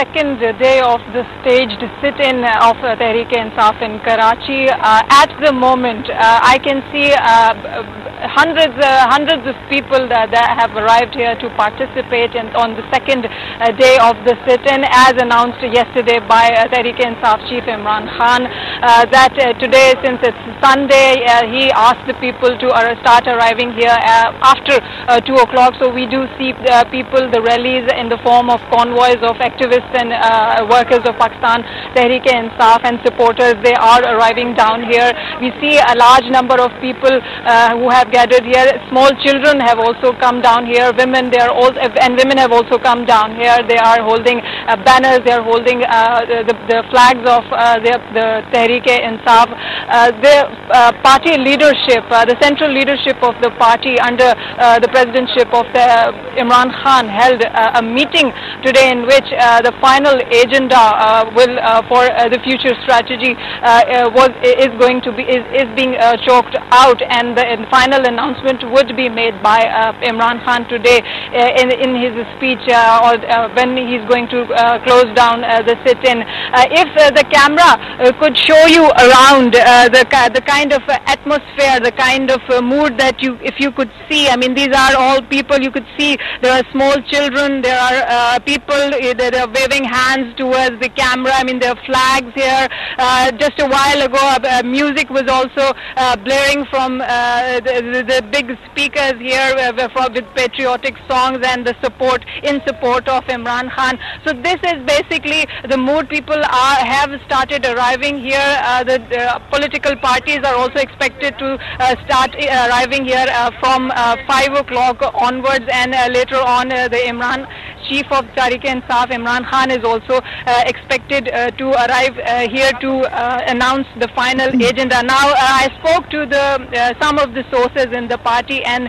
second day of the staged sit-in of Tehreek-e-Insaf in Karachi. At the moment, I can see hundreds of people that have arrived here to participate on the second day of the sit-in, as announced yesterday by Tehreek-e-Insaf Chief Imran Khan, that today, since it's Sunday, he asked the people to start arriving here after 2 o'clock. So we do see people, the rallies in the form of convoys of activists and workers of Pakistan Tehreek-e-Insaf and supporters. They are arriving down here. We see a large number of people who have gathered here. Small children have also come down here. Women, women have also come down here. They are holding banners. They are holding the flags of the Tehreek-e-Insaf. The party leadership, the central leadership of the party under the presidentship of Imran Khan, held a meeting today in which the final agenda for the future strategy is being chalked out, and the final announcement would be made by Imran Khan today in his speech or when he's going to close down the sit-in. If the camera could show you around the kind of atmosphere, the kind of mood that if you could see, I mean, these are all people. You could see there are small children, there are people that are waving hands towards the camera. I mean, there are flags here. Just a while ago, music was also blaring from the big speakers here with patriotic songs and the support of Imran Khan. So this is basically the mood. People have started arriving here. The political parties are also expected to start arriving here from 5 o'clock onwards, and later on the Chief of Tehreek-e-Insaf, Imran Khan, is also expected to arrive here to announce the final agenda. Now, I spoke to some of the sources in the party, and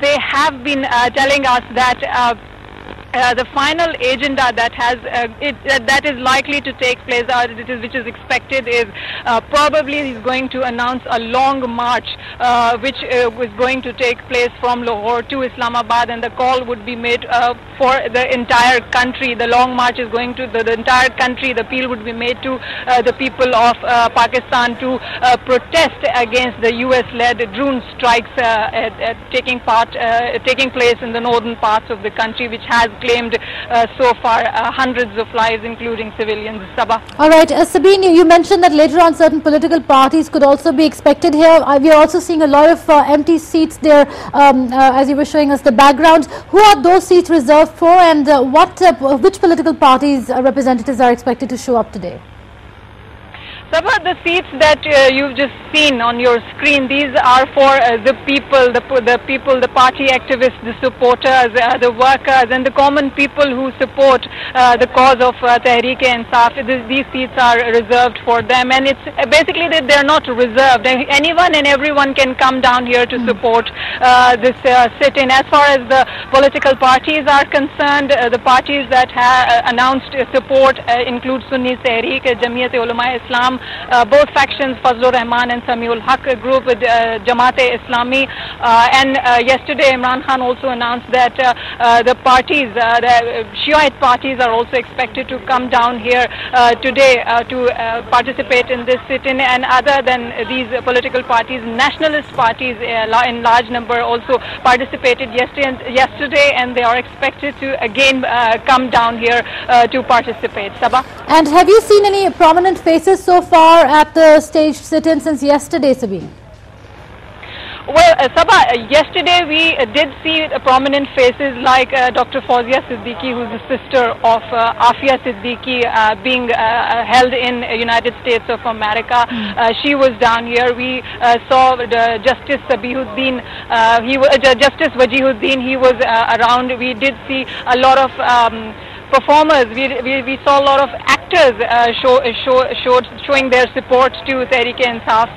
they have been telling us that the final agenda that is likely to take place, which is expected, is probably he's going to announce a long march, which is going to take place from Lahore to Islamabad, and the call would be made for the entire country. The long march is going to the entire country. The appeal would be made to the people of Pakistan to protest against the US-led drone strikes taking place in the northern parts of the country, which has claimed so far hundreds of lives, including civilians. Sabah. All right, Sabine, you mentioned that later on certain political parties could also be expected here. We are also seeing a lot of empty seats there, as you were showing us the background. Who are those seats reserved for, and which political parties' representatives are expected to show up today? Sabah, the seats that you've just seen on your screen, these are for the people, the party activists, the supporters, the workers, and the common people who support the cause of Tehreek-e-Insaf. These seats are reserved for them, and it's basically that they're not reserved. Anyone and everyone can come down here to support this sit-in. As far as the political parties are concerned, the parties that have announced support include Sunni Tehreek, Jamiat-e-Ulama-e-Islam, both factions, Fazlur Rahman and Samiul Haq group with Jamaat-e-Islami, and yesterday Imran Khan also announced that the parties, the Shiite parties, are also expected to come down here today to participate in this sit-in. And other than these political parties, nationalist parties in large number also participated yesterday, and they are expected to again come down here to participate. Sabah. And have you seen any prominent faces so far at the staged sit-in since yesterday, Sabine? Well, Sabah, yesterday we did see prominent faces like Dr. Fawzia Siddiqui, who's the sister of Afia Siddiqui, being held in United States of America. She was down here. We saw Justice Sabihuddin, Justice Wajihuddin, he was around. We did see a lot of performers. We saw a lot of actors electors showing their support to Tehreek-e-Insaf,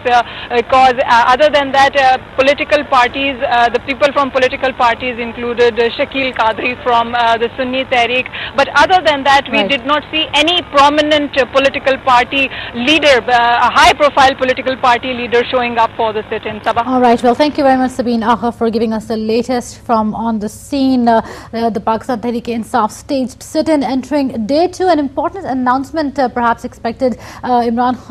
because other than that, political parties, the people from political parties included Shakil Qadri from the Sunni Tehreek, but other than that, we did not see any prominent political party leader, a high-profile political party leader showing up for the sit-in. Sabah. All right. Well, thank you very much, Sabeen Agha, for giving us the latest from on the scene. The Pakistan Tehreek-e-Insaf staged sit-in entering day 2. An important announcement perhaps expected. Imran Khan